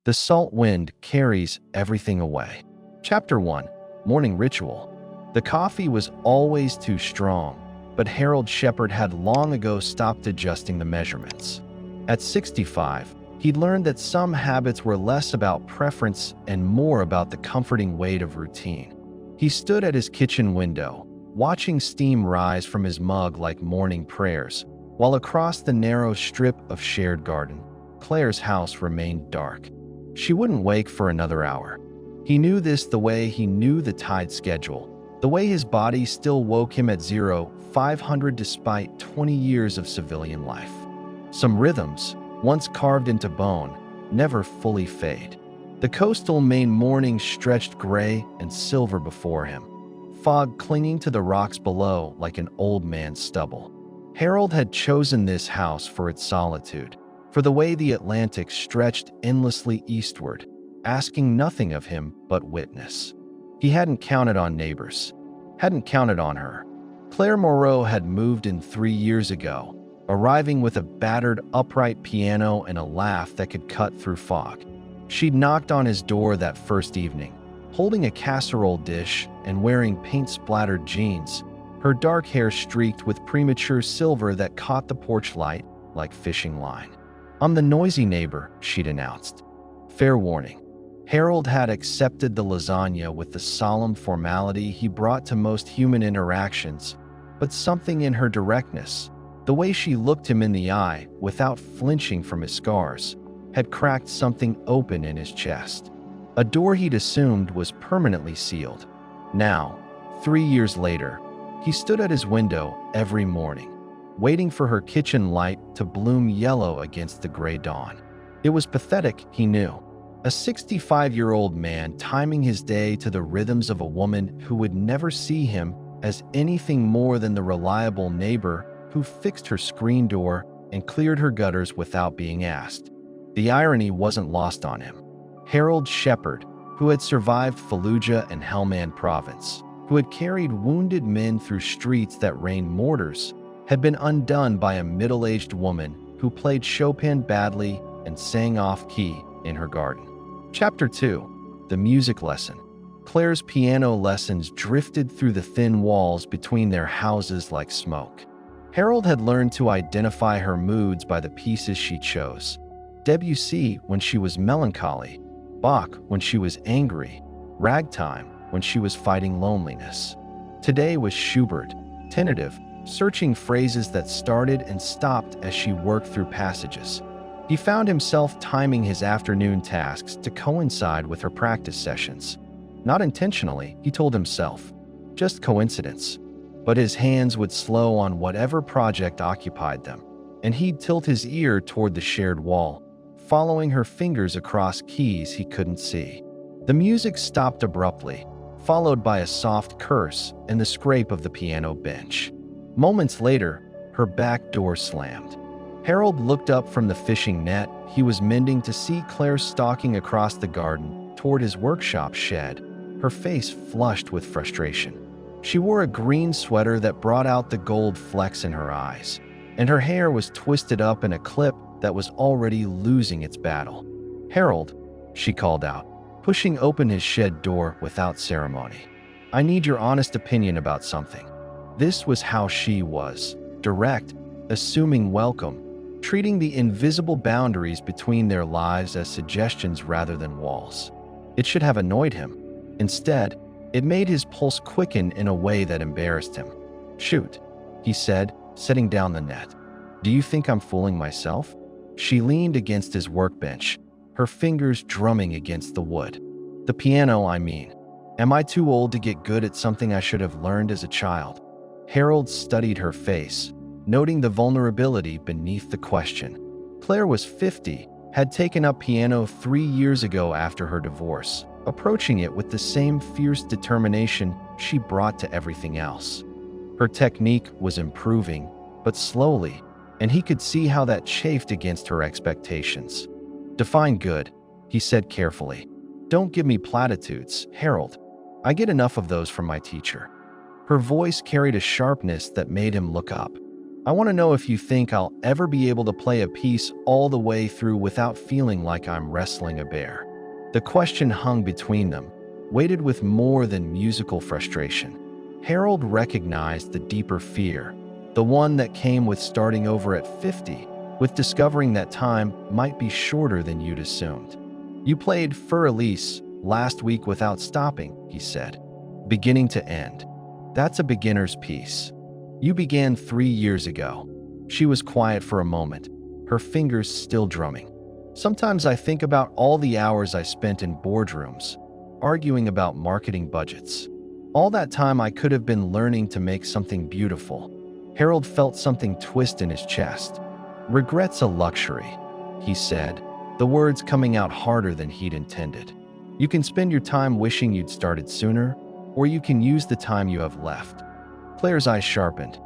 The salt wind carries everything away. Chapter 1. Morning Ritual. The coffee was always too strong, but Harold Shepard had long ago stopped adjusting the measurements. At 65, he'd learned that some habits were less about preference and more about the comforting weight of routine. He stood at his kitchen window, watching steam rise from his mug like morning prayers, while across the narrow strip of shared garden, Claire's house remained dark. She wouldn't wake for another hour. He knew this the way he knew the tide schedule, the way his body still woke him at 0500 despite 20 years of civilian life. Some rhythms, once carved into bone, never fully fade. The coastal Maine morning stretched gray and silver before him, fog clinging to the rocks below like an old man's stubble. Harold had chosen this house for its solitude, for the way the Atlantic stretched endlessly eastward, asking nothing of him but witness. He hadn't counted on neighbors, hadn't counted on her. Claire Moreau had moved in 3 years ago, arriving with a battered upright piano and a laugh that could cut through fog. She'd knocked on his door that first evening, holding a casserole dish and wearing paint-splattered jeans, her dark hair streaked with premature silver that caught the porch light like fishing line. "I'm the noisy neighbor," she'd announced. Fair warning. Harold had accepted the lasagna with the solemn formality he brought to most human interactions, but something in her directness, the way she looked him in the eye without flinching from his scars, had cracked something open in his chest. A door he'd assumed was permanently sealed. Now, 3 years later, he stood at his window every morning, waiting for her kitchen light to bloom yellow against the gray dawn. It was pathetic, he knew. A 65-year-old man timing his day to the rhythms of a woman who would never see him as anything more than the reliable neighbor who fixed her screen door and cleared her gutters without being asked. The irony wasn't lost on him. Harold Shepard, who had survived Fallujah and Helmand Province, who had carried wounded men through streets that rained mortars, had been undone by a middle-aged woman who played Chopin badly and sang off-key in her garden. Chapter 2. The Music Lesson. Claire's piano lessons drifted through the thin walls between their houses like smoke. Harold had learned to identify her moods by the pieces she chose. Debussy when she was melancholy, Bach when she was angry, ragtime when she was fighting loneliness. Today was Schubert, tentative, searching phrases that started and stopped as she worked through passages. He found himself timing his afternoon tasks to coincide with her practice sessions. Not intentionally, he told himself, just coincidence. But his hands would slow on whatever project occupied them, and he'd tilt his ear toward the shared wall, following her fingers across keys he couldn't see. The music stopped abruptly, followed by a soft curse and the scrape of the piano bench. Moments later, her back door slammed. Harold looked up from the fishing net he was mending to see Claire stalking across the garden toward his workshop shed, her face flushed with frustration. She wore a green sweater that brought out the gold flecks in her eyes, and her hair was twisted up in a clip that was already losing its battle. "Harold," she called out, pushing open his shed door without ceremony. "I need your honest opinion about something." This was how she was, direct, assuming welcome, treating the invisible boundaries between their lives as suggestions rather than walls. It should have annoyed him. Instead, it made his pulse quicken in a way that embarrassed him. "Shoot," he said, setting down the net. "Do you think I'm fooling myself?" She leaned against his workbench, her fingers drumming against the wood. "The piano, I mean. Am I too old to get good at something I should have learned as a child?" Harold studied her face, noting the vulnerability beneath the question. Claire was 50, had taken up piano 3 years ago after her divorce, approaching it with the same fierce determination she brought to everything else. Her technique was improving, but slowly, and he could see how that chafed against her expectations. "Define good," he said carefully. "Don't give me platitudes, Harold. I get enough of those from my teacher." Her voice carried a sharpness that made him look up. I want to know if you think I'll ever be able to play a piece all the way through without feeling like I'm wrestling a bear." The question hung between them, weighted with more than musical frustration. Harold recognized the deeper fear, the one that came with starting over at 50, with discovering that time might be shorter than you'd assumed. "You played Fur Elise last week without stopping," he said, "beginning to end. That's a beginner's piece. You began 3 years ago." She was quiet for a moment, her fingers still drumming. "Sometimes I think about all the hours I spent in boardrooms, arguing about marketing budgets. All that time I could have been learning to make something beautiful." Harold felt something twist in his chest. "Regret's a luxury," he said, the words coming out harder than he'd intended. "You can spend your time wishing you'd started sooner, or you can use the time you have left." Claire's eyes sharpened.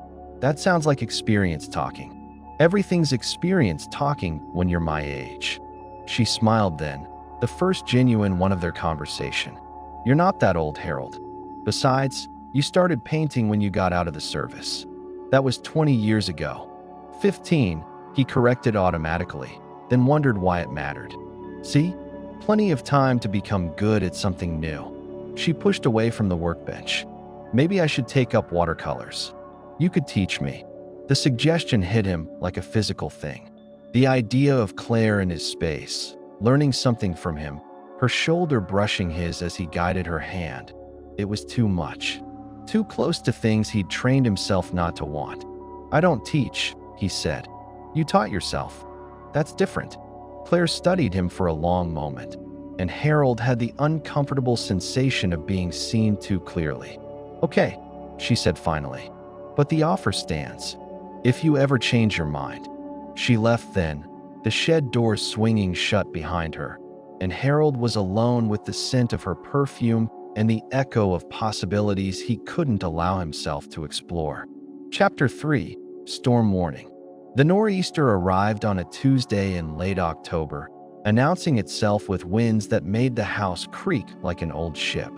"That sounds like experience talking." "Everything's experience talking when you're my age." She smiled then, the first genuine one of their conversation. "You're not that old, Harold. Besides, you started painting when you got out of the service. That was 20 years ago." 15, he corrected automatically, then wondered why it mattered. "See? Plenty of time to become good at something new." She pushed away from the workbench. "Maybe I should take up watercolors. You could teach me." The suggestion hit him like a physical thing. The idea of Claire in his space, learning something from him, her shoulder brushing his as he guided her hand. It was too much. Too close to things he'd trained himself not to want. "I don't teach," he said. "You taught yourself." "That's different." Claire studied him for a long moment, and Harold had the uncomfortable sensation of being seen too clearly. "Okay," she said finally, "but the offer stands. If you ever change your mind." She left then, the shed door swinging shut behind her, and Harold was alone with the scent of her perfume and the echo of possibilities he couldn't allow himself to explore. Chapter 3: Storm Warning. The nor'easter arrived on a Tuesday in late October, announcing itself with winds that made the house creak like an old ship.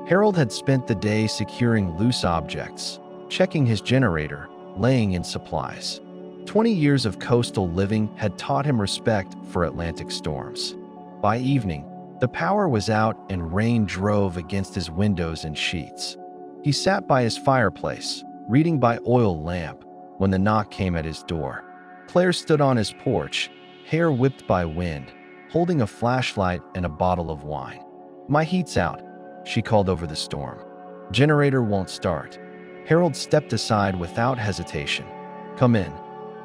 Harold had spent the day securing loose objects, checking his generator, laying in supplies. 20 years of coastal living had taught him respect for Atlantic storms. By evening, the power was out and rain drove against his windows and sheets. He sat by his fireplace, reading by oil lamp, when the knock came at his door. Claire stood on his porch, hair whipped by wind, holding a flashlight and a bottle of wine. "My heat's out," she called over the storm. "Generator won't start." Harold stepped aside without hesitation. "Come in."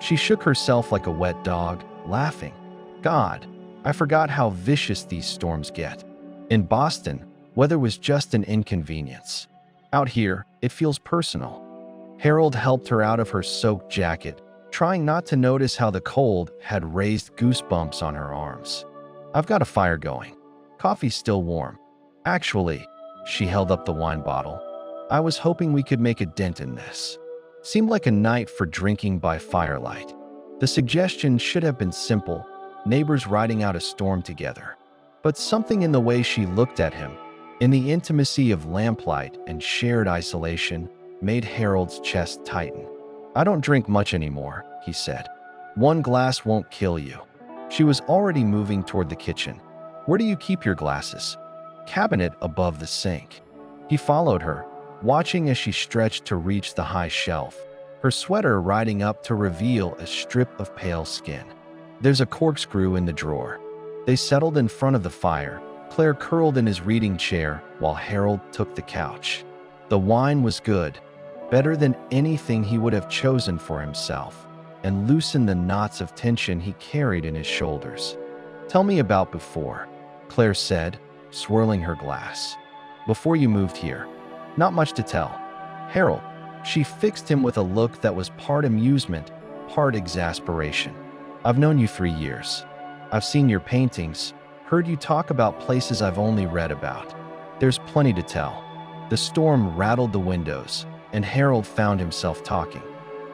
She shook herself like a wet dog, laughing. "God, I forgot how vicious these storms get. In Boston, weather was just an inconvenience. Out here, it feels personal." Harold helped her out of her soaked jacket, trying not to notice how the cold had raised goosebumps on her arms. "I've got a fire going. Coffee's still warm. Actually," she held up the wine bottle, "I was hoping we could make a dent in this." Seemed like a night for drinking by firelight. The suggestion should have been simple, neighbors riding out a storm together. But something in the way she looked at him, in the intimacy of lamplight and shared isolation, made Harold's chest tighten. "I don't drink much anymore," he said. "One glass won't kill you." She was already moving toward the kitchen. "Where do you keep your glasses?" "Cabinet above the sink." He followed her, watching as she stretched to reach the high shelf, her sweater riding up to reveal a strip of pale skin. "There's a corkscrew in the drawer." They settled in front of the fire, Claire curled in his reading chair while Harold took the couch. The wine was good, better than anything he would have chosen for himself, and loosened the knots of tension he carried in his shoulders. "Tell me about before," Claire said, swirling her glass. "Before you moved here." "Not much to tell." "Harold," she fixed him with a look that was part amusement, part exasperation. "I've known you 3 years. I've seen your paintings, heard you talk about places I've only read about. There's plenty to tell." The storm rattled the windows, and Harold found himself talking.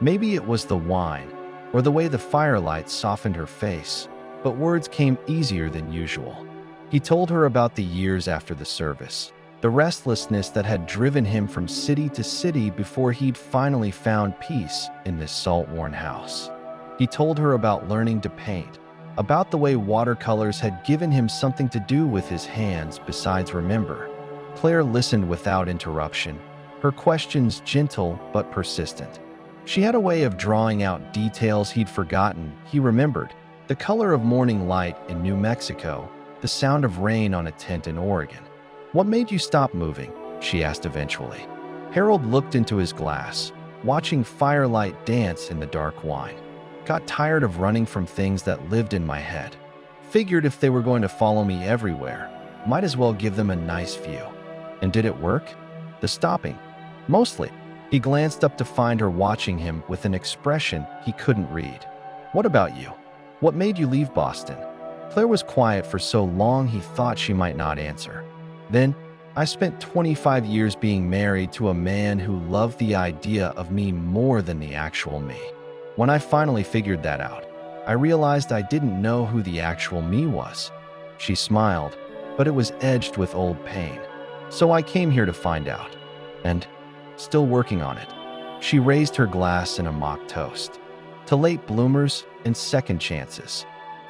Maybe it was the wine, or the way the firelight softened her face, but words came easier than usual. He told her about the years after the service, the restlessness that had driven him from city to city before he'd finally found peace in this salt-worn house. He told her about learning to paint, about the way watercolors had given him something to do with his hands besides remember. Claire listened without interruption, her questions gentle but persistent. She had a way of drawing out details he'd forgotten. He remembered the color of morning light in New Mexico, the sound of rain on a tent in Oregon. "What made you stop moving?" she asked eventually. Harold looked into his glass, watching firelight dance in the dark wine. "Got tired of running from things that lived in my head. Figured if they were going to follow me everywhere, might as well give them a nice view." "And did it work?" "The stopping?" "Mostly." He glanced up to find her watching him with an expression he couldn't read. "What about you? What made you leave Boston?" Claire was quiet for so long he thought she might not answer. "Then, I spent 25 years being married to a man who loved the idea of me more than the actual me. When I finally figured that out, I realized I didn't know who the actual me was." She smiled, but it was edged with old pain. "So I came here to find out. And still working on it." She raised her glass in a mock toast. "To late bloomers and second chances."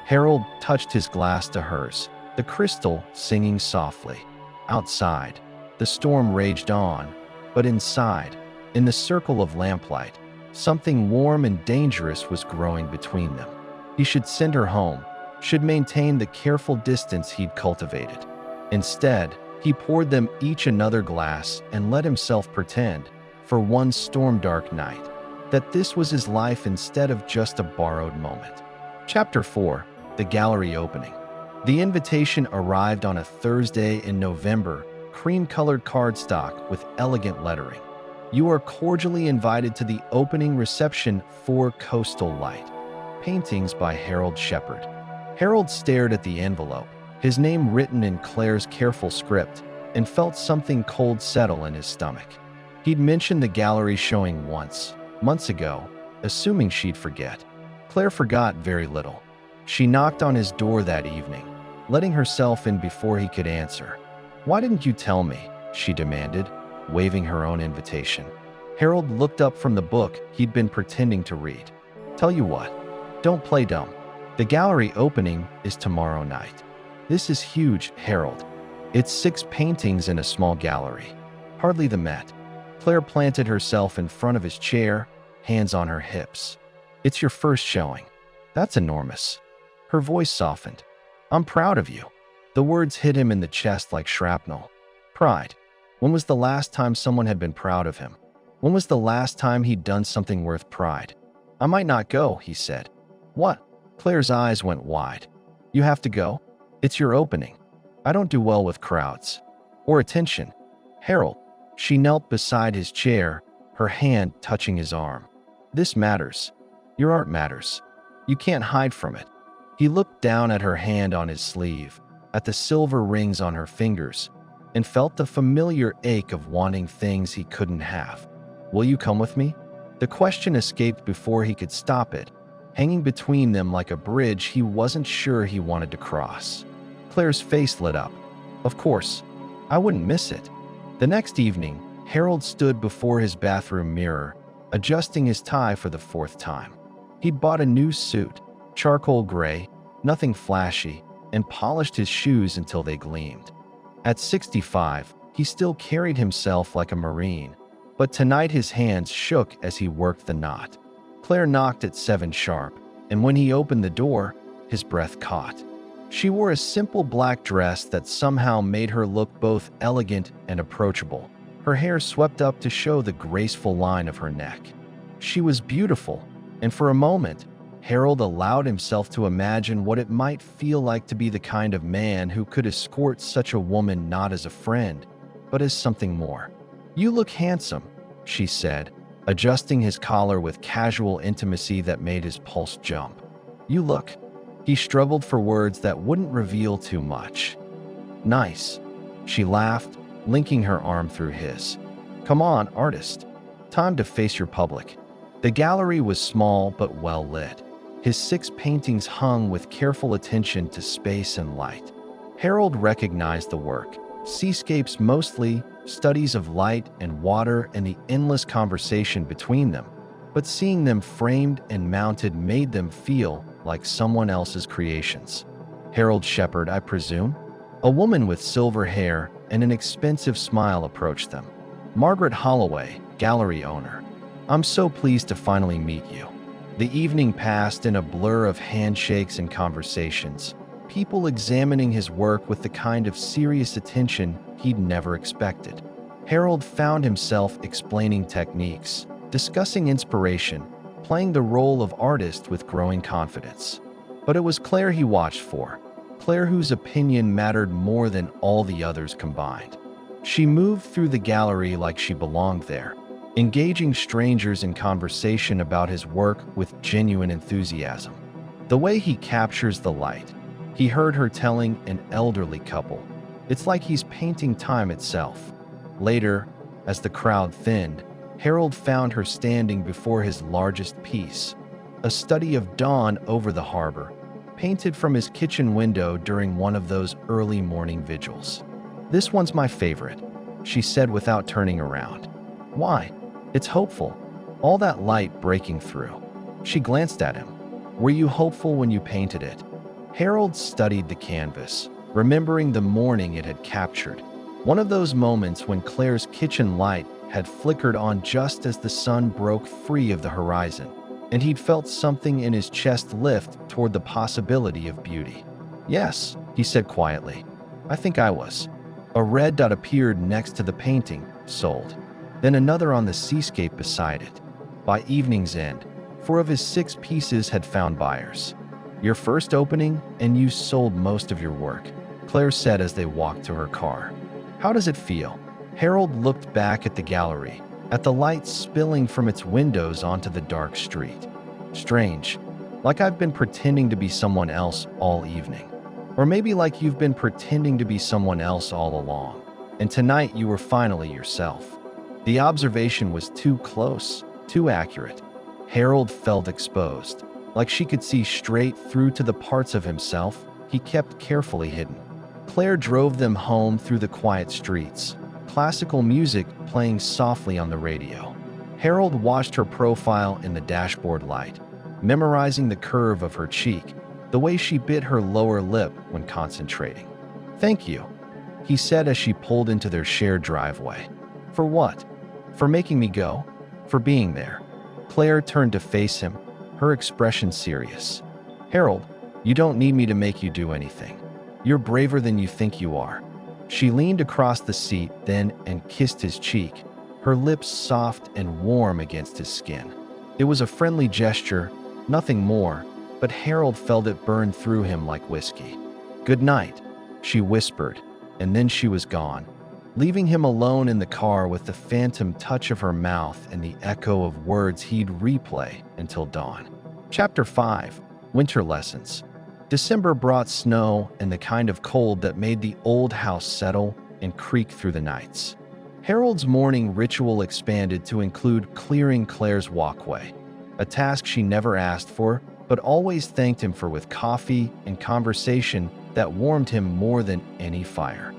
Harold touched his glass to hers, the crystal singing softly. Outside, the storm raged on, but inside, in the circle of lamplight, something warm and dangerous was growing between them. He should send her home, should maintain the careful distance he'd cultivated. Instead, he poured them each another glass and let himself pretend, for one storm-dark night, that this was his life instead of just a borrowed moment. Chapter 4. The Gallery Opening. The invitation arrived on a Thursday in November, cream-colored cardstock with elegant lettering. "You are cordially invited to the opening reception for Coastal Light. Paintings by Harold Shepard." Harold stared at the envelope, his name written in Claire's careful script, and felt something cold settle in his stomach. He'd mentioned the gallery showing once, months ago, assuming she'd forget. Claire forgot very little. She knocked on his door that evening, letting herself in before he could answer. "Why didn't you tell me?" she demanded, waving her own invitation. Harold looked up from the book he'd been pretending to read. "Tell you what, don't play dumb. The gallery opening is tomorrow night. This is huge, Harold. It's 6 paintings in a small gallery. Hardly the Met." Claire planted herself in front of his chair, hands on her hips. "It's your first showing. That's enormous." Her voice softened. "I'm proud of you." The words hit him in the chest like shrapnel. Pride. When was the last time someone had been proud of him? When was the last time he'd done something worth pride? "I might not go," he said. "What?" Claire's eyes went wide. "You have to go? It's your opening. I don't do well with crowds. Or attention." "Harold." She knelt beside his chair, her hand touching his arm. "This matters. Your art matters. You can't hide from it." He looked down at her hand on his sleeve, at the silver rings on her fingers, and felt the familiar ache of wanting things he couldn't have. "Will you come with me?" The question escaped before he could stop it, hanging between them like a bridge he wasn't sure he wanted to cross. Claire's face lit up. "Of course. I wouldn't miss it." The next evening, Harold stood before his bathroom mirror, adjusting his tie for the 4th time. He'd bought a new suit, charcoal gray, nothing flashy, and polished his shoes until they gleamed. At 65, he still carried himself like a Marine, but tonight his hands shook as he worked the knot. Claire knocked at 7 sharp, and when he opened the door, his breath caught. She wore a simple black dress that somehow made her look both elegant and approachable, her hair swept up to show the graceful line of her neck. She was beautiful, and for a moment, Harold allowed himself to imagine what it might feel like to be the kind of man who could escort such a woman not as a friend, but as something more. "You look handsome," she said, adjusting his collar with casual intimacy that made his pulse jump. "You look..." He struggled for words that wouldn't reveal too much. "Nice." She laughed, linking her arm through his. "Come on, artist. Time to face your public." The gallery was small but well lit. His 6 paintings hung with careful attention to space and light. Harold recognized the work, Seascapes mostly, studies of light and water and the endless conversation between them, but seeing them framed and mounted made them feel like someone else's creations. Harold Shepard, I presume? A woman with silver hair and an expensive smile approached them. Margaret Holloway, gallery owner. I'm so pleased to finally meet you. The evening passed in a blur of handshakes and conversations, people examining his work with the kind of serious attention he'd never expected. Harold found himself explaining techniques, discussing inspiration, playing the role of artist with growing confidence. But it was Claire he watched for, Claire whose opinion mattered more than all the others combined. She moved through the gallery like she belonged there, engaging strangers in conversation about his work with genuine enthusiasm. The way he captures the light, he heard her telling an elderly couple, it's like he's painting time itself. Later, as the crowd thinned, Harold found her standing before his largest piece, a study of dawn over the harbor, painted from his kitchen window during one of those early morning vigils. This one's my favorite, she said without turning around. Why? It's hopeful. All that light breaking through. She glanced at him. Were you hopeful when you painted it? Harold studied the canvas, remembering the morning it had captured. One of those moments when Claire's kitchen light had flickered on just as the sun broke free of the horizon, and he'd felt something in his chest lift toward the possibility of beauty. Yes, he said quietly. I think I was. A red dot appeared next to the painting, sold. Then another on the seascape beside it. By evening's end, 4 of his 6 pieces had found buyers. Your first opening, and you sold most of your work, Claire said as they walked to her car. How does it feel? Harold looked back at the gallery, at the light spilling from its windows onto the dark street. Strange, like I've been pretending to be someone else all evening. Or maybe like you've been pretending to be someone else all along, and tonight you were finally yourself. The observation was too close, too accurate. Harold felt exposed, like she could see straight through to the parts of himself he kept carefully hidden. Claire drove them home through the quiet streets, classical music playing softly on the radio. Harold watched her profile in the dashboard light, memorizing the curve of her cheek, the way she bit her lower lip when concentrating. Thank you, he said as she pulled into their shared driveway. For what? For making me go? For being there? Claire turned to face him, her expression serious. Harold, you don't need me to make you do anything. You're braver than you think you are. She leaned across the seat then and kissed his cheek, her lips soft and warm against his skin. It was a friendly gesture, nothing more, but Harold felt it burn through him like whiskey. Good night, she whispered, and then she was gone, leaving him alone in the car with the phantom touch of her mouth and the echo of words he'd replay until dawn. Chapter 5. Winter Lessons. December brought snow and the kind of cold that made the old house settle and creak through the nights. Harold's morning ritual expanded to include clearing Claire's walkway, a task she never asked for, but always thanked him for with coffee and conversation that warmed him more than any fire.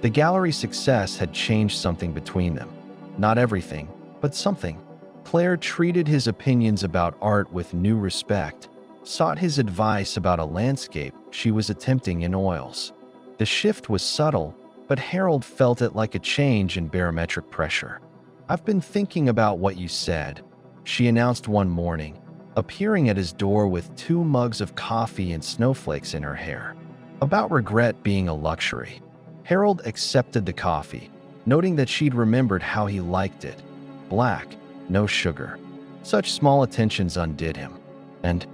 The gallery's success had changed something between them. Not everything, but something. Claire treated his opinions about art with new respect, sought his advice about a landscape she was attempting in oils. The shift was subtle, but Harold felt it like a change in barometric pressure. I've been thinking about what you said, she announced one morning, appearing at his door with 2 mugs of coffee and snowflakes in her hair. About regret being a luxury. Harold accepted the coffee, noting that she'd remembered how he liked it. Black, no sugar. Such small attentions undid him. And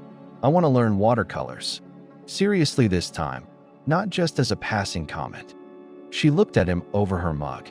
I want to learn watercolors. Seriously this time, not just as a passing comment. She looked at him over her mug.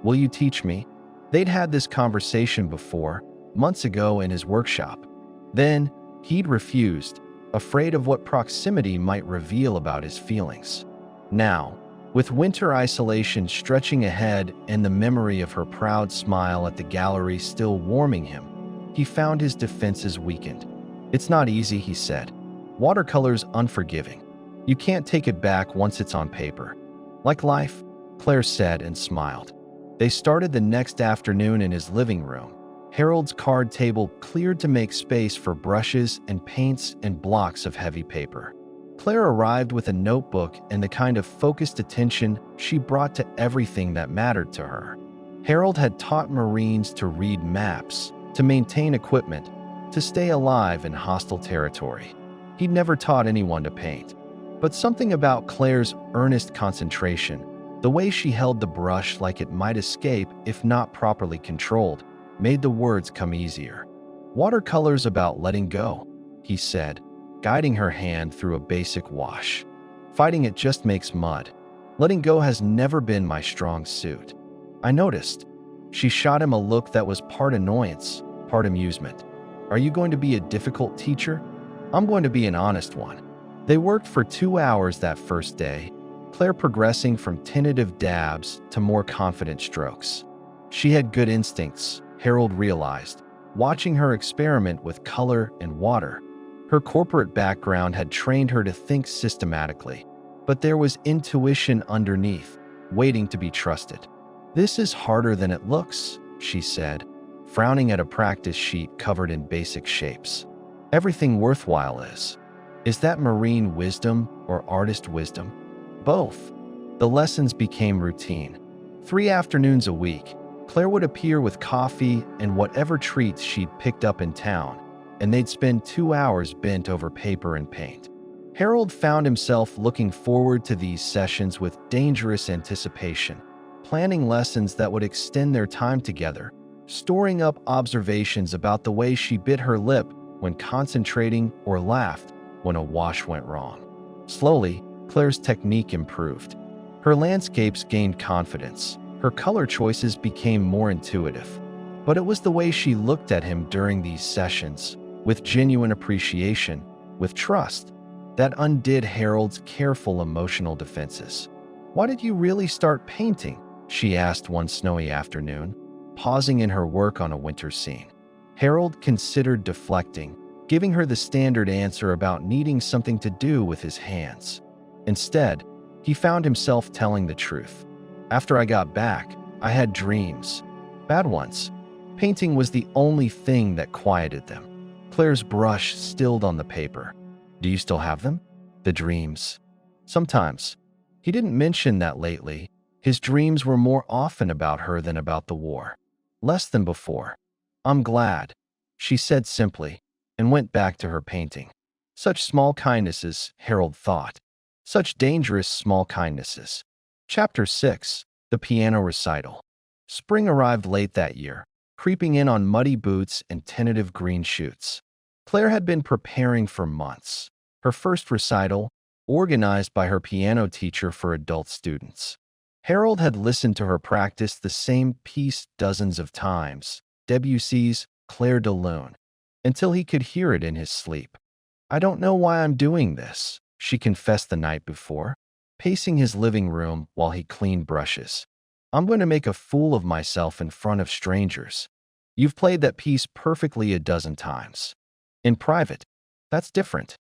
Will you teach me? They'd had this conversation before, months ago in his workshop. Then, he'd refused, afraid of what proximity might reveal about his feelings. Now, with winter isolation stretching ahead and the memory of her proud smile at the gallery still warming him, he found his defenses weakened. It's not easy, he said. Watercolor's unforgiving. You can't take it back once it's on paper. Like life, Claire said and smiled. They started the next afternoon in his living room. Harold's card table cleared to make space for brushes and paints and blocks of heavy paper. Claire arrived with a notebook and the kind of focused attention she brought to everything that mattered to her. Harold had taught Marines to read maps, to maintain equipment, to stay alive in hostile territory. He'd never taught anyone to paint. But something about Claire's earnest concentration, the way she held the brush like it might escape if not properly controlled, made the words come easier. "Watercolor's about letting go," he said, guiding her hand through a basic wash. "Fighting it just makes mud. Letting go has never been my strong suit." I noticed. She shot him a look that was part annoyance, part amusement. "Are you going to be a difficult teacher?" "I'm going to be an honest one." They worked for 2 hours that first day, Claire progressing from tentative dabs to more confident strokes. She had good instincts, Harold realized, watching her experiment with color and water. Her corporate background had trained her to think systematically, but there was intuition underneath, waiting to be trusted. "This is harder than it looks," she said, frowning at a practice sheet covered in basic shapes. "Everything worthwhile is. Is that Marine wisdom or artist wisdom?" "Both." The lessons became routine. 3 afternoons a week, Claire would appear with coffee and whatever treats she'd picked up in town, and they'd spend 2 hours bent over paper and paint. Harold found himself looking forward to these sessions with dangerous anticipation, planning lessons that would extend their time together, storing up observations about the way she bit her lip when concentrating or laughed when a wash went wrong. Slowly, Claire's technique improved. Her landscapes gained confidence. Her color choices became more intuitive. But it was the way she looked at him during these sessions, with genuine appreciation, with trust, that undid Harold's careful emotional defenses. "Why did you really start painting?" she asked one snowy afternoon, pausing in her work on a winter scene. Harold considered deflecting, giving her the standard answer about needing something to do with his hands. Instead, he found himself telling the truth. "After I got back, I had dreams. Bad ones. Painting was the only thing that quieted them." Claire's brush stilled on the paper. "Do you still have them? The dreams?" "Sometimes." He didn't mention that lately. His dreams were more often about her than about the war. Less than before. "I'm glad," she said simply, and went back to her painting. Such small kindnesses, Harold thought. Such dangerous small kindnesses. Chapter 6. The Piano Recital. Spring arrived late that year, creeping in on muddy boots and tentative green shoots. Claire had been preparing for months. Her first recital, organized by her piano teacher for adult students. Harold had listened to her practice the same piece dozens of times, Debussy's Clair de Lune, until he could hear it in his sleep. "I don't know why I'm doing this," she confessed the night before, pacing his living room while he cleaned brushes. "I'm going to make a fool of myself in front of strangers. You've played that piece perfectly a dozen times. In private, that's different."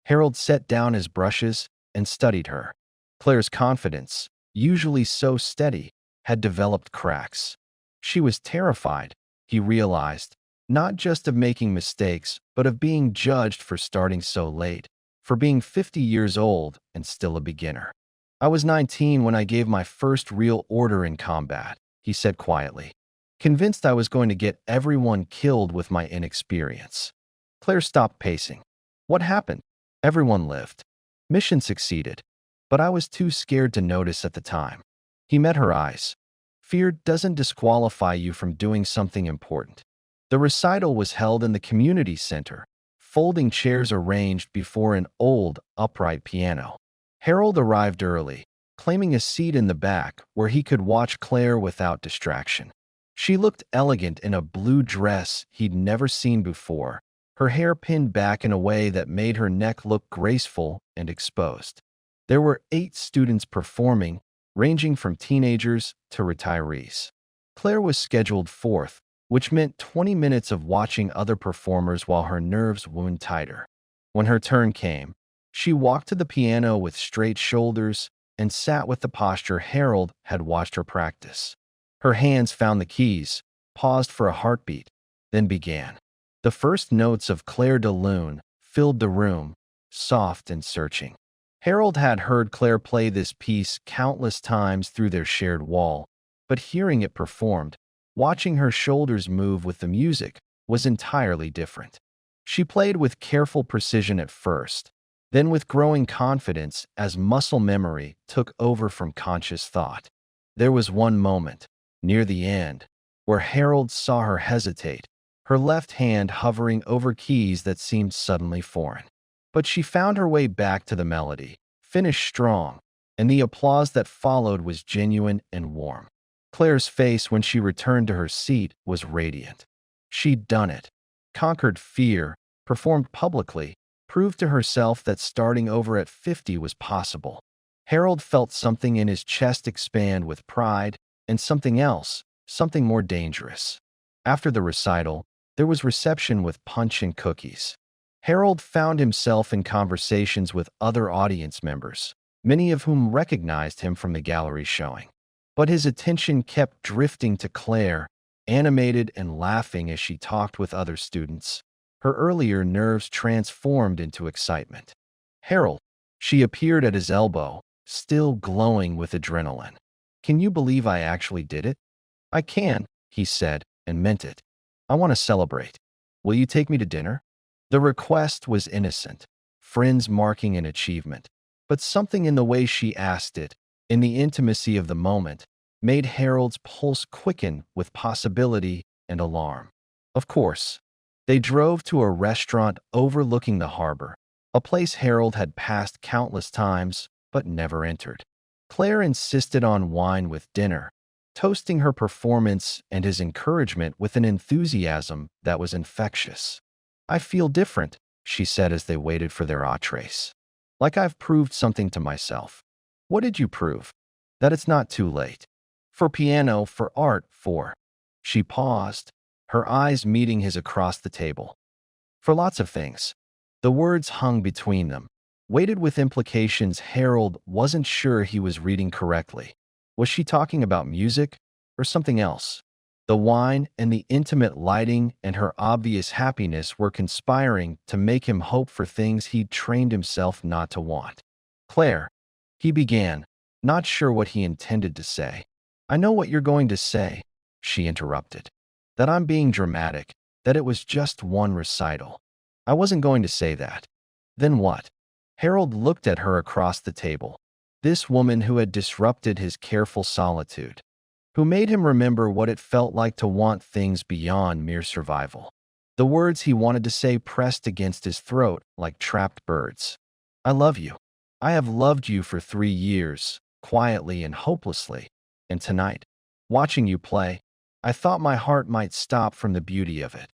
Harold set down his brushes and studied her. Claire's confidence, usually so steady, had developed cracks. She was terrified, he realized, not just of making mistakes, but of being judged for starting so late, for being 50 years old and still a beginner. "I was 19 when I gave my first real order in combat," he said quietly, convinced I was going to get everyone killed with my inexperience. Claire stopped pacing. "What happened?" "Everyone lived. Mission succeeded. But I was too scared to notice at the time." He met her eyes. "Fear doesn't disqualify you from doing something important." The recital was held in the community center, folding chairs arranged before an old, upright piano. Harold arrived early, claiming a seat in the back where he could watch Claire without distraction. She looked elegant in a blue dress he'd never seen before, her hair pinned back in a way that made her neck look graceful and exposed. There were 8 students performing, ranging from teenagers to retirees. Claire was scheduled 4th, which meant 20 minutes of watching other performers while her nerves wound tighter. When her turn came, she walked to the piano with straight shoulders, and sat with the posture Harold had watched her practice. Her hands found the keys, paused for a heartbeat, then began. The first notes of Claire de Lune filled the room, soft and searching. Harold had heard Claire play this piece countless times through their shared wall, but hearing it performed, watching her shoulders move with the music, was entirely different. She played with careful precision at first, then with growing confidence as muscle memory took over from conscious thought. There was one moment, near the end, where Harold saw her hesitate, her left hand hovering over keys that seemed suddenly foreign. But she found her way back to the melody, finished strong, and the applause that followed was genuine and warm. Claire's face when she returned to her seat was radiant. She'd done it, conquered fear, performed publicly, proved to herself that starting over at 50 was possible. Harold felt something in his chest expand with pride, and something else, something more dangerous. After the recital, there was reception with punch and cookies. Harold found himself in conversations with other audience members, many of whom recognized him from the gallery showing. But his attention kept drifting to Claire, animated and laughing as she talked with other students. Her earlier nerves transformed into excitement. Harold, she appeared at his elbow, still glowing with adrenaline. "Can you believe I actually did it?" "I can," he said, and meant it. "I want to celebrate. Will you take me to dinner?" The request was innocent, friends marking an achievement. But something in the way she asked it, in the intimacy of the moment, made Harold's pulse quicken with possibility and alarm. Of course, they drove to a restaurant overlooking the harbor, a place Harold had passed countless times but never entered. Claire insisted on wine with dinner, toasting her performance and his encouragement with an enthusiasm that was infectious. "I feel different," she said as they waited for their entrees. "Like I've proved something to myself." "What did you prove?" "That it's not too late. For piano, for art, for—" She paused, her eyes meeting his across the table. "For lots of things." The words hung between them, weighted with implications Harold wasn't sure he was reading correctly. Was she talking about music or something else? The wine and the intimate lighting and her obvious happiness were conspiring to make him hope for things he'd trained himself not to want. "Claire," he began, not sure what he intended to say. "I know what you're going to say," she interrupted. "That I'm being dramatic, that it was just one recital." "I wasn't going to say that." "Then what?" Harold looked at her across the table. This woman who had disrupted his careful solitude, who made him remember what it felt like to want things beyond mere survival. The words he wanted to say pressed against his throat like trapped birds. "I love you. I have loved you for 3 years, quietly and hopelessly. And tonight, watching you play, I thought my heart might stop from the beauty of it."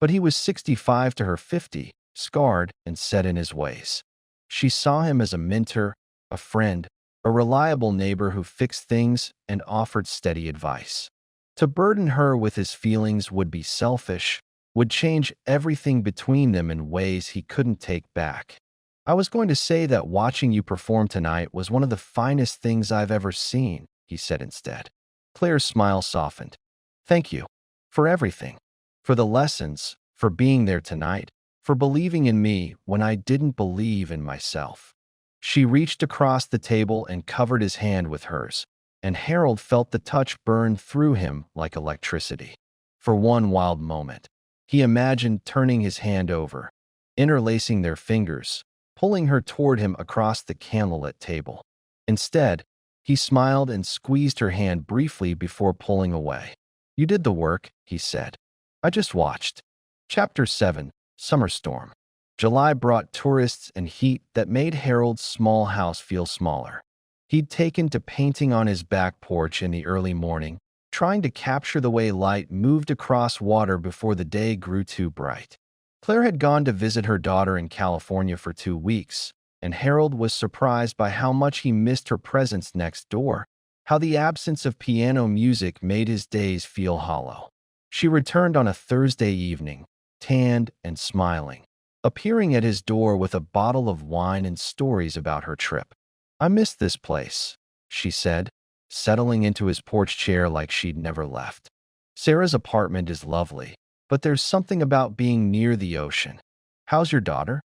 But he was 65 to her 50, scarred and set in his ways. She saw him as a mentor, a friend, a reliable neighbor who fixed things and offered steady advice. To burden her with his feelings would be selfish, would change everything between them in ways he couldn't take back. "I was going to say that watching you perform tonight was one of the finest things I've ever seen," he said instead. Claire's smile softened. "Thank you. For everything. For the lessons, for being there tonight, for believing in me when I didn't believe in myself." She reached across the table and covered his hand with hers, and Harold felt the touch burn through him like electricity. For one wild moment, he imagined turning his hand over, interlacing their fingers, pulling her toward him across the candlelit table. Instead, he smiled and squeezed her hand briefly before pulling away. "You did the work," he said. "I just watched." Chapter 7, Summer Storm. July brought tourists and heat that made Harold's small house feel smaller. He'd taken to painting on his back porch in the early morning, trying to capture the way light moved across water before the day grew too bright. Claire had gone to visit her daughter in California for 2 weeks, and Harold was surprised by how much he missed her presence next door, how the absence of piano music made his days feel hollow. She returned on a Thursday evening, tanned and smiling, appearing at his door with a bottle of wine and stories about her trip. I miss this place, she said, settling into his porch chair like she'd never left. Sarah's apartment is lovely, but there's something about being near the ocean. How's your daughter?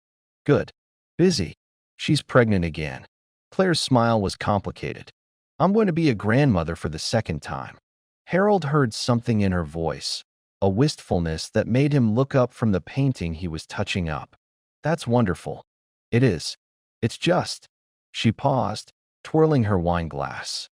Good. Busy. She's pregnant again. Claire's smile was complicated. I'm going to be a grandmother for the second time. Harold heard something in her voice, a wistfulness that made him look up from the painting he was touching up. That's wonderful. It is. It's just. She paused, twirling her wine glass.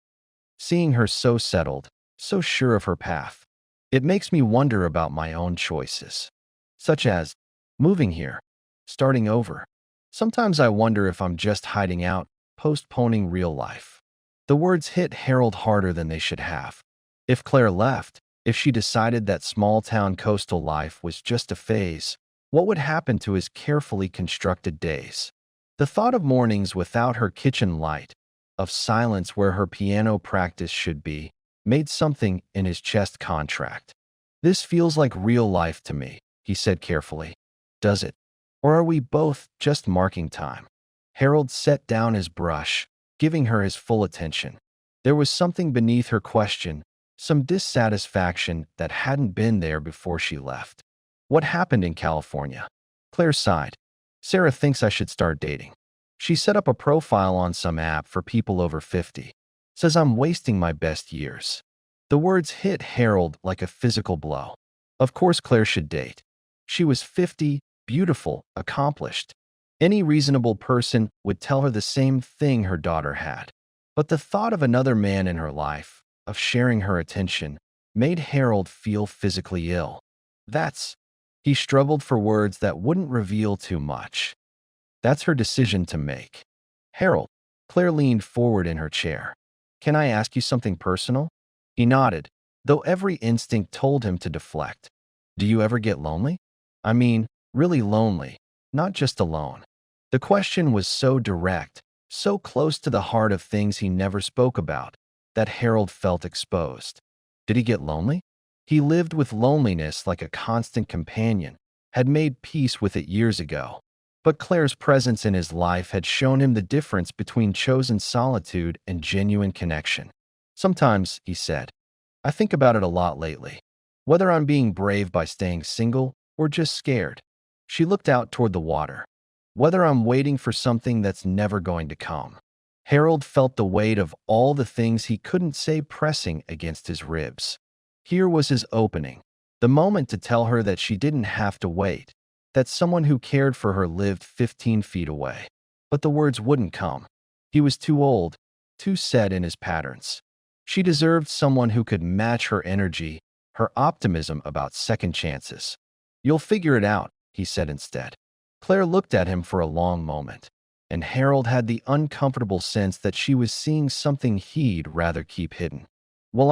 Seeing her so settled, so sure of her path, it makes me wonder about my own choices. Such as moving here, starting over. Sometimes I wonder if I'm just hiding out, postponing real life. The words hit Harold harder than they should have. If Claire left, if she decided that small-town coastal life was just a phase, what would happen to his carefully constructed days? The thought of mornings without her kitchen light, of silence where her piano practice should be, made something in his chest contract. This feels like real life to me, he said carefully. Does it? Or are we both just marking time? Harold set down his brush, giving her his full attention. There was something beneath her question, some dissatisfaction that hadn't been there before she left. What happened in California? Claire sighed. Sarah thinks I should start dating. She set up a profile on some app for people over 50. Says I'm wasting my best years. The words hit Harold like a physical blow. Of course Claire should date. She was 50, beautiful, accomplished. Any reasonable person would tell her the same thing her daughter had. But the thought of another man in her life, of sharing her attention, made Harold feel physically ill. He struggled for words that wouldn't reveal too much. That's her decision to make. Harold, Claire leaned forward in her chair. Can I ask you something personal? He nodded, though every instinct told him to deflect. Do you ever get lonely? I mean, really lonely, not just alone. The question was so direct, so close to the heart of things he never spoke about, that Harold felt exposed. Did he get lonely? He lived with loneliness like a constant companion, had made peace with it years ago. But Claire's presence in his life had shown him the difference between chosen solitude and genuine connection. Sometimes, he said, I think about it a lot lately. Whether I'm being brave by staying single or just scared. She looked out toward the water. Whether I'm waiting for something that's never going to come. Harold felt the weight of all the things he couldn't say pressing against his ribs. Here was his opening, the moment to tell her that she didn't have to wait, that someone who cared for her lived 15 feet away. But the words wouldn't come. He was too old, too set in his patterns. She deserved someone who could match her energy, her optimism about second chances. You'll figure it out, he said instead. Claire looked at him for a long moment, and Harold had the uncomfortable sense that she was seeing something he'd rather keep hidden. Will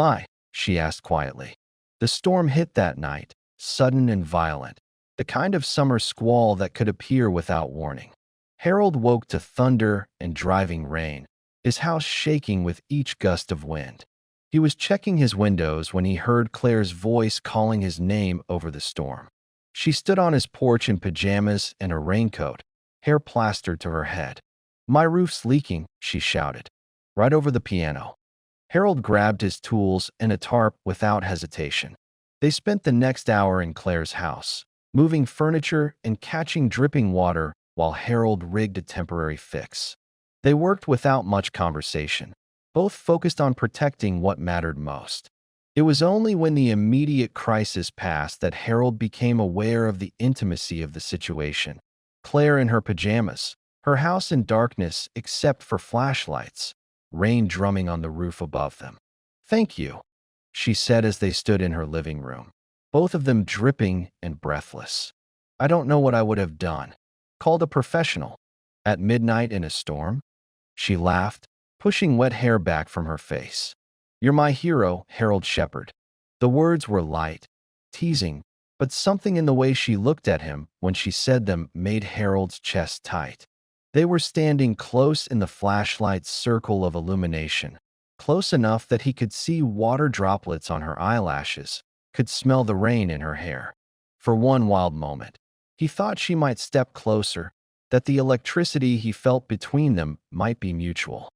she asked quietly. The storm hit that night, sudden and violent, the kind of summer squall that could appear without warning. Harold woke to thunder and driving rain, his house shaking with each gust of wind. He was checking his windows when he heard Claire's voice calling his name over the storm. She stood on his porch in pajamas and a raincoat, hair plastered to her head. My roof's leaking, she shouted, right over the piano. Harold grabbed his tools and a tarp without hesitation. They spent the next hour in Claire's house, moving furniture and catching dripping water while Harold rigged a temporary fix. They worked without much conversation, both focused on protecting what mattered most. It was only when the immediate crisis passed that Harold became aware of the intimacy of the situation. Claire in her pajamas, her house in darkness except for flashlights, rain drumming on the roof above them. Thank you, she said as they stood in her living room, both of them dripping and breathless. I don't know what I would have done. Called a professional. At midnight in a storm? She laughed, pushing wet hair back from her face. You're my hero, Harold Shepherd. The words were light, teasing, but something in the way she looked at him when she said them made Harold's chest tight. They were standing close in the flashlight's circle of illumination, close enough that he could see water droplets on her eyelashes, could smell the rain in her hair. For one wild moment, he thought she might step closer, that the electricity he felt between them might be mutual.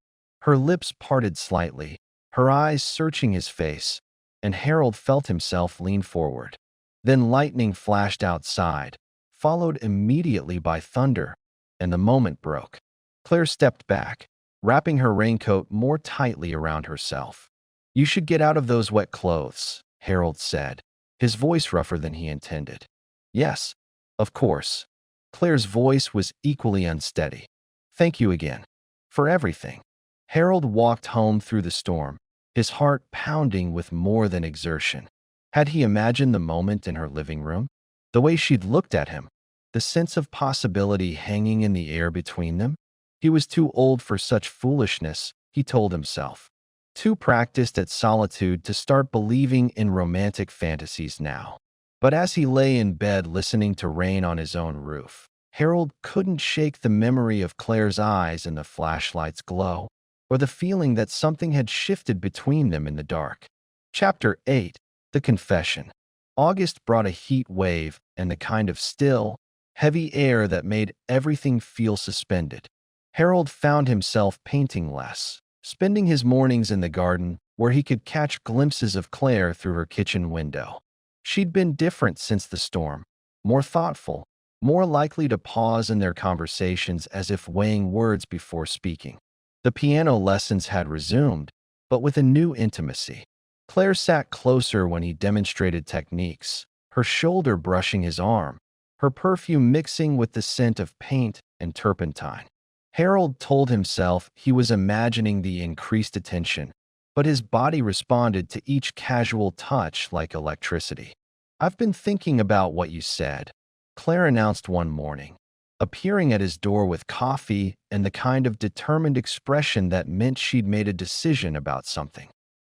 Her lips parted slightly, her eyes searching his face, and Harold felt himself lean forward. Then lightning flashed outside, followed immediately by thunder, and the moment broke. Claire stepped back, wrapping her raincoat more tightly around herself. "You should get out of those wet clothes," Harold said, his voice rougher than he intended. "Yes, of course." Claire's voice was equally unsteady. "Thank you again. For everything." Harold walked home through the storm, his heart pounding with more than exertion. Had he imagined the moment in her living room? The way she'd looked at him? The sense of possibility hanging in the air between them? He was too old for such foolishness, he told himself. Too practiced at solitude to start believing in romantic fantasies now. But as he lay in bed listening to rain on his own roof, Harold couldn't shake the memory of Claire's eyes in the flashlight's glow, or the feeling that something had shifted between them in the dark. Chapter 8. The Confession. August brought a heat wave and the kind of still, heavy air that made everything feel suspended. Harold found himself painting less, spending his mornings in the garden where he could catch glimpses of Claire through her kitchen window. She'd been different since the storm, more thoughtful, more likely to pause in their conversations as if weighing words before speaking. The piano lessons had resumed, but with a new intimacy. Claire sat closer when he demonstrated techniques, her shoulder brushing his arm, her perfume mixing with the scent of paint and turpentine. Harold told himself he was imagining the increased attention, but his body responded to each casual touch like electricity. "I've been thinking about what you said," Claire announced one morning, appearing at his door with coffee and the kind of determined expression that meant she'd made a decision about something.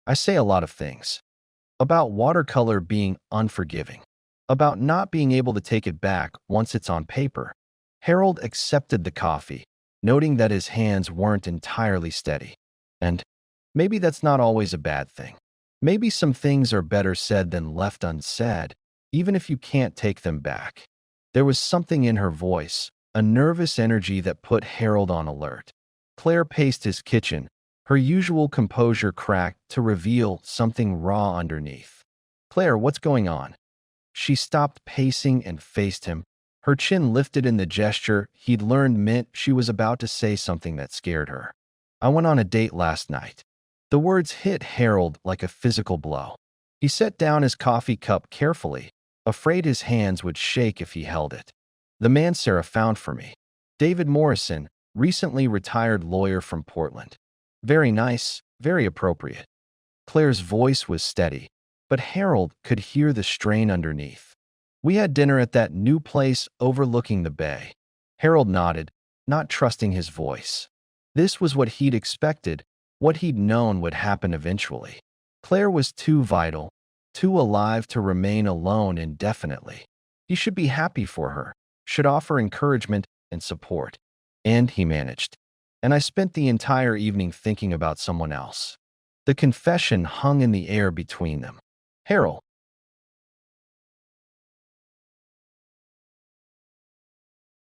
"I say a lot of things. About watercolor being unforgiving. About not being able to take it back once it's on paper." Harold accepted the coffee, noting that his hands weren't entirely steady. "And maybe that's not always a bad thing. Maybe some things are better said than left unsaid, even if you can't take them back." There was something in her voice, a nervous energy that put Harold on alert. Claire paced his kitchen, her usual composure cracked to reveal something raw underneath. "Claire, what's going on?" She stopped pacing and faced him, her chin lifted in the gesture he'd learned meant she was about to say something that scared her. "I went on a date last night." The words hit Harold like a physical blow. He set down his coffee cup carefully, afraid his hands would shake if he held it. "The man Sarah found for me. David Morrison, recently retired lawyer from Portland. Very nice, very appropriate." Claire's voice was steady, but Harold could hear the strain underneath. "We had dinner at that new place overlooking the bay." Harold nodded, not trusting his voice. This was what he'd expected, what he'd known would happen eventually. Claire was too vital, too alive to remain alone indefinitely. He should be happy for her, should offer encouragement and support. And he managed. "And I spent the entire evening thinking about someone else." The confession hung in the air between them. "Harold,